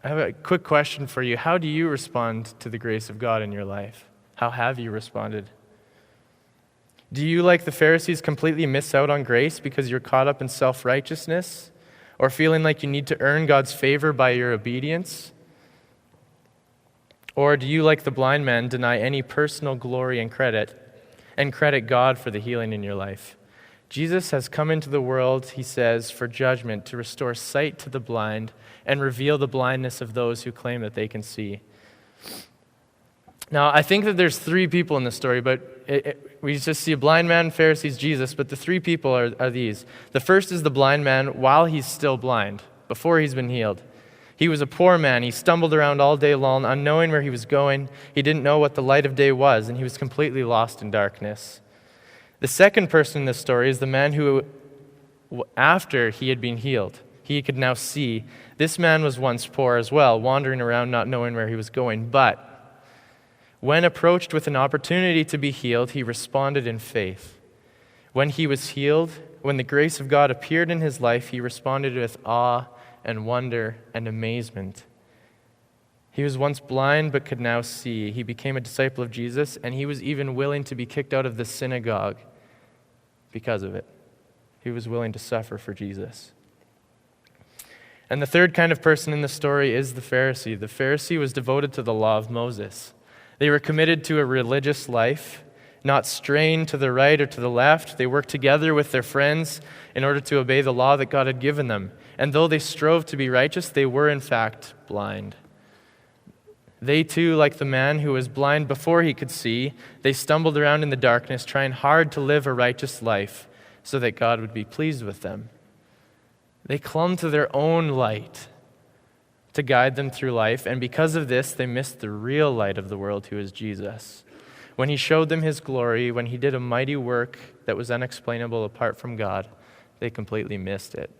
I have a quick question for you. How do you respond to the grace of God in your life? How have you responded? Do you, like the Pharisees, completely miss out on grace because you're caught up in self-righteousness or feeling like you need to earn God's favor by your obedience? Or do you, like the blind man, deny any personal glory and credit God for the healing in your life? Jesus has come into the world, he says, for judgment, to restore sight to the blind and reveal the blindness of those who claim that they can see. Now, I think that there's three people in this story, but we just see a blind man, Pharisees, Jesus, but the three people are these. The first is the blind man while he's still blind, before he's been healed. He was a poor man. He stumbled around all day long, unknowing where he was going. He didn't know what the light of day was, and he was completely lost in darkness. The second person in this story is the man who, after he had been healed, he could now see. This man was once poor as well, wandering around not knowing where he was going. But when approached with an opportunity to be healed, he responded in faith. When he was healed, when the grace of God appeared in his life, he responded with awe and wonder and amazement. He was once blind but could now see. He became a disciple of Jesus, and he was even willing to be kicked out of the synagogue because of it. He was willing to suffer for Jesus. And the third kind of person in the story is the Pharisee. The Pharisee was devoted to the law of Moses. They were committed to a religious life, not straying to the right or to the left. They worked together with their friends in order to obey the law that God had given them. And though they strove to be righteous, they were in fact blind. They too, like the man who was blind before he could see, they stumbled around in the darkness, trying hard to live a righteous life so that God would be pleased with them. They clung to their own light to guide them through life, and because of this, they missed the real light of the world, who is Jesus. When he showed them his glory, when he did a mighty work that was unexplainable apart from God, they completely missed it.